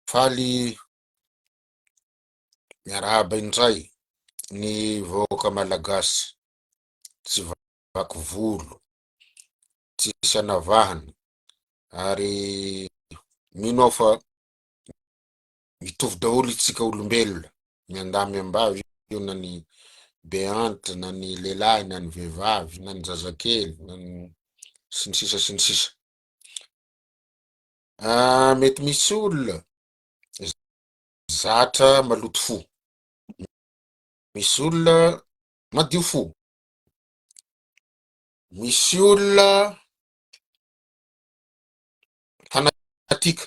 faly miarahaba indray ny vahoaka malagasy tsy vaky volo, tsisy anavahana ary mino aho fa mitovy daholo itsika olombelona miandamy ambavy io na ny beanty na ny lehilahy na ny vehivavy na ny zazakely na ny sy ny sisa sy ny sisa. Mety misy olona zatra maloto fo, misy olona madio fo, misy olona fanatika,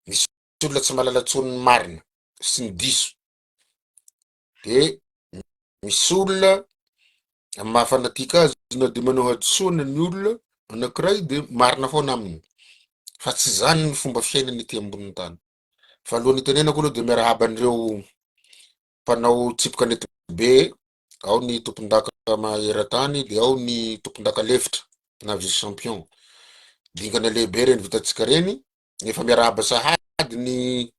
misy olona tsy malalatson'ny marina sy ny diso, de misy olona amy mahafanatika azy na de manao hadisoana ny olona anankiray de marina foana aminy, fa tsy zany ny fomba fiainany ety ambonin'ny tany. Fa alohan'ny tenenako aloha de miarahaba an'ireo mpanao tsipoka nety be, ao ny tompon-daka maheran-tany de ao ny tompon-daka lefitra na vice champion, dingana lehibe reny vitantsika reny, nefa miarahaba sahady ny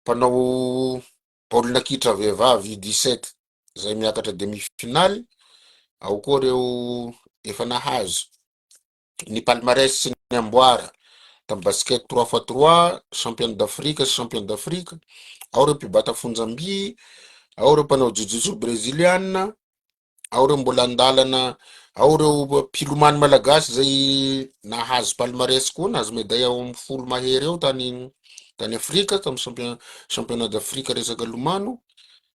mpanao baolina kitra vehivavy U17 zay miakatra demi-finaly, ao koa reo efa nahazo ny palmarès sy ny amboara tamy basket 3x3 champion d'Afrique sy champion d'Afrique, ao reo mpibata fonjam-by, ao reo mpanao jiu-jitsu brésiliana, ao reo mbola andalana, ao reo mpilomany malagasy zay nahazo palmarès koa, nahazo médaille ao amy folo mahery eo tany Afrika tamy championnat d'Afrique resaka lomano.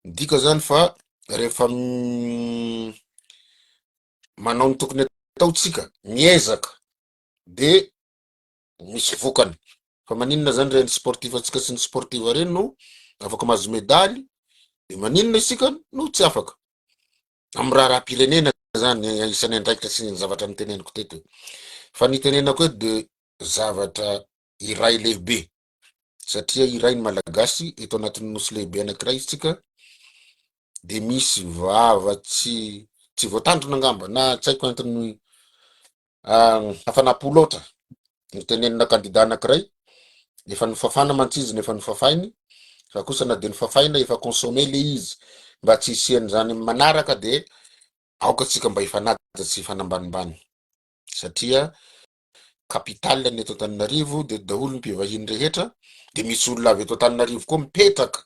Dika zany fa rehefa manao ny tokony ataotsika miezaka de misy vokany, fa maninona zany reny sportif atsika sy ny sportif reny no afaka mahazo medaly, de maninona isika no tsy afaka amy raha-pirenena zany isany andraikitra sy ny zavatra niteneniko teto. Fa nitenenako eto de zavatra iray lehibe satria iray ny malagasy eto anatin'ny nosy lehibe anankiray isika, de misy vava tsy voatandrona angamba na tsy haiko antony hafanampo loatra nitenenina kandida anankiray, efa nifafana mantsy izy nefa nifafainy, fa kosa na de nifafaina efa consommer le izy mba tsy hisiany zany manaraka, de aoka tsika mba hifanadatsy hifanambanimbany satria kapitaly ny eto Antananarivo de daholo ny mpivahiny rehetra, de misy olona avy eto Antananarivo koa mipetraka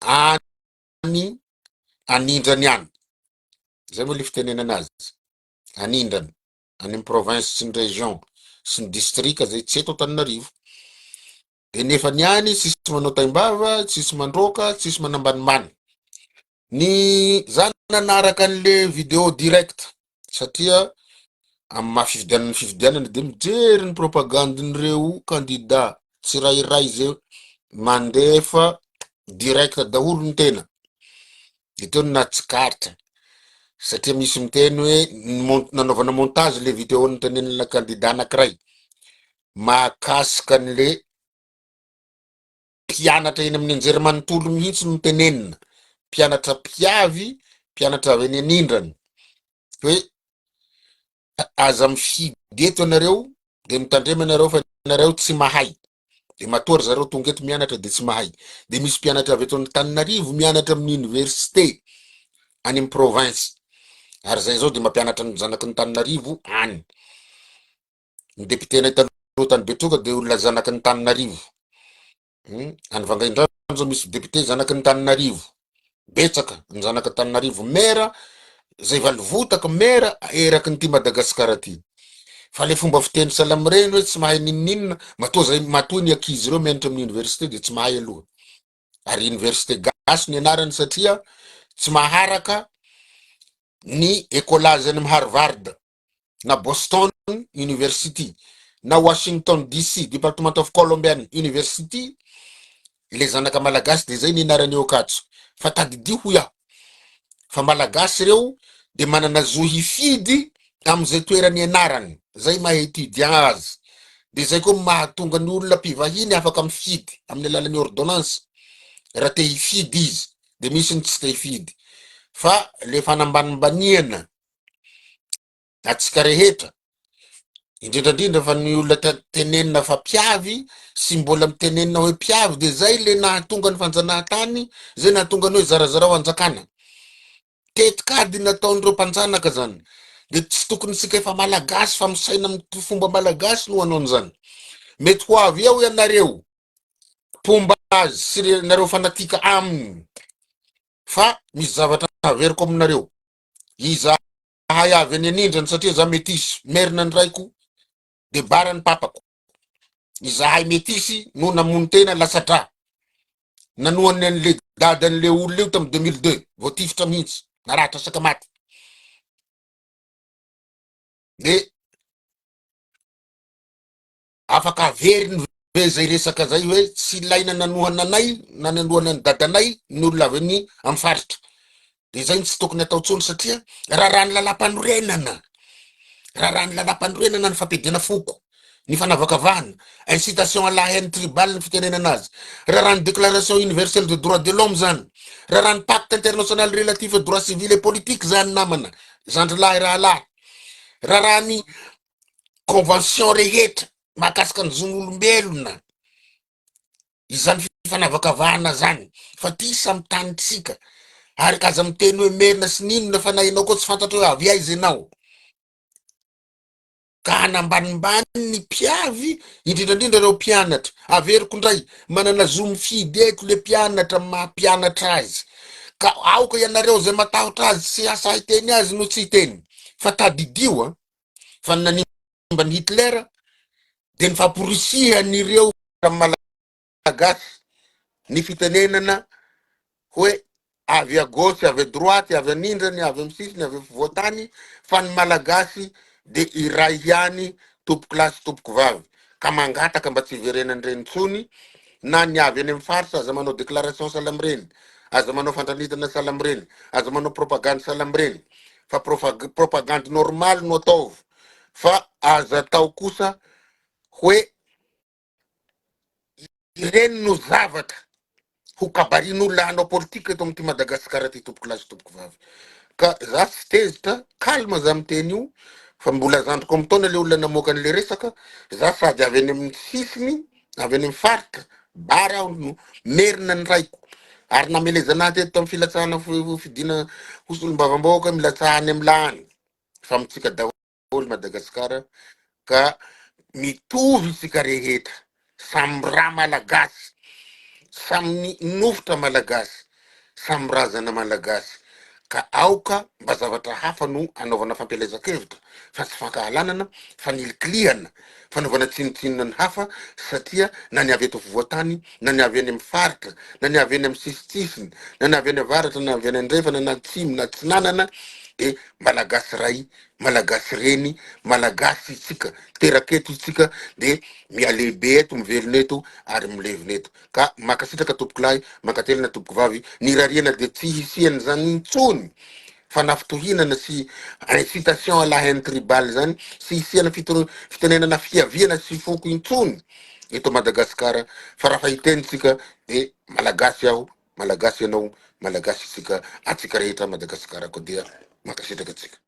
any anindrany any, zay moa le fitenenana azy, anindrany any amy province sy ny région sy ny distrika zay tsy eto Antananarivo, de nefa ny any tsisy manao taimbava, tsisy mandroka, tsisy manambanimbany. Ny zany nanaraka an'le vidéo direct satria amy fifidianany de mijery ny propagandin'ireo kandida tsirairay zay mandefa direct daholo ny tena, de teo natsikaritra satria misy miteny hoe nanaovana montage le vidéo nitenenina kandida anankiray mahakasika an'le mpianatra eny amin'ny anjerimanontolo mihitsy no tenenina, mpianatra mpiavy, mpianatra avy any anindrany hoe aza mifidy eto anareo de mitandrema anareo fa nareo tsy mahay, de matory zareo tonga eto mianatra de tsy mahay, de misy mpianatra avy eto Antananarivo mianatra amin'ny université any amy province, ary zay zao de mampianatra ny zanaky ny Tananarivo any. Ny député-na taloha tany Betroka de olona zanaky ny Tananarivo, any Vangaindrano zao misy député zanaky ny Tananarivo, betsaka ny zanaky Tananarivo, mera zay valivotaka mera eraky ny ty Madagasikara ty, fa le fomba fiteny salamy reny hoe tsy mahay ninninna, matoa zay matoa ny ankizy reo mianatra amin'ny université de tsy mahay aloha, ary université gasy ny anarany satria tsy maharaka ny écolage any amy Harvard na Boston University na Washington DC Department of Columbia University, le zanaka malagasy de zay ny anarany eo akatso, fa tadidio ho iaho fa malagasy reo de manana zo hifidy am'izay toerany anarany, zay maha étudiant azy, de zay koa mahatonga ny olona mpivahiny afaka mifidy amin'ny alalan'ny ordonnance raha te hifidy izy, de misy ny tsy te hifidy. Fa le fanambanimbaniana atsika rehetra indrindrandrindra fa ny olona tenenina fa mpiavy sy mbola mitenenina hoe mpiavy de zay le nahatonga ny fanjanahantany, zay nahatonga ny hoe zarazara ho anjakana. Tetikady nataon'ireo mpanjanaka zany, de tsy tokony sika efa malagasy fa misaina amin'ny fomba malagasy no hanao an'izany. Mety ho avy eo ianareo pomba azy sy nareo fanatika aminy, fa misy zavatra averiko aminareo. Izahay avy any anindrany satria za metisy, merina ny raiko de bara ny papako. Izahay metisy no namono tena lasatra, nanohany an'le dadan'le olona io tamy 2002, voatifitra mihitsy, naratra sakamaty. De afaka averiny ve zay resaka zay hoe tsy ilaina nanohananay na nanohana ny dadanay ny olona avy any amin'ny faritra. De zay tsy tokony atao tsony satria raha ny lalam-panorenana, raha ny lalam-panorenana ny fampidina foko, ny fanavakavahana, incitation à la haine tribale ny fitenenana azy, raha ny déclaration universelle de droit de l'homme zany, raha ny pacte international relatif aux droits civils et politiques zany namana, zandrilahy rahalahy, raha ny convention rehetra mahakasika ny zon'olombelona, izany fanavakavahana zany, fa ty samy tanitsika, ary kaza miteny hoe merina sy ninona fa nahinao koa tsy fantatra hoe avy aiza ianao. Ka hanambanimbany ny mpiavy, indrindrandrindra reo mpianatra, averiko ndray, manana zo mifidy eto le mpianatra mampianatra azy, ka aoka ianareo zay matahotra azy sy asa hiteny azy no tsy hiteny, fa tadidio fa nanimba ny Hitler de ny famporisihany malagasy ny fitenenana hoe avy à gauche, avy à droite, avy anindrany, avy amin'ny sisiny, avy voatany, fa ny malagasy de iray ihany tompoky lahy sy tompoky vavy, ka mangataka mba tsy iverenany reny tsony, na ny avy any amin'ny faritra aza manao déclaration salamreny, aza manao fandranitana salamreny, aza manao propagande salamreny, fa propagande normal no ataovy, fa aza atao kosa hoe ireny no zavatra ho kabarin'olona hanao politika eto amty Madagasikara ty tompoky lahy sy tompoky vavy. Ka za tsy tezitra, kalma za miteny io, fa mbola zandriko amtaona le olona namoaka an'le resaka, za sady avy any amin'ny sisiny, avy any amin'ny faritra, bara aho no merina ny raiko, ary namelezana teto tamy filatsahana fidina hosolombavambaoka milatsahany amin'ny lahany, fa mitsika daholo Madagasikara, ka mitovy tsika rehetra, samy raha malagasy, samy nofotra malagasy, samy razana malagasy, ka aoka mba zavatra hafa no anaovana fampelezan-kevitra, fa tsy fankahalanana, fa nilikilihana, fanaovana tsinotsinona ny hafa, satria na ny avy eto voatany, na ny avy any amin'ny faritra, na ny avy any amin'ny sisitsisiny, na ny avy any avaratra, na avy any andrefana, na atsimo, na atsinanana, e malagasy ray, malagasy reny, malagasy tsika, teraketo tsika, de mialehibe eto, mivelona eto, ary milevina eto. Ka makasitraka tompoky lahy, makatelina tompoky vavy, ny rariana de tsy hisiany zany intsony, fa nafitohinana sy incitation à la haine tribale zany, sy hisiana fitenenana fiaviana sy foko intsony eto Madagasikara, fa raha fahitenitsika de malagasy aho, malagasy ianao, malagasy tsika, atsika rehetra Madagasikara koa dia makasitraka tsika.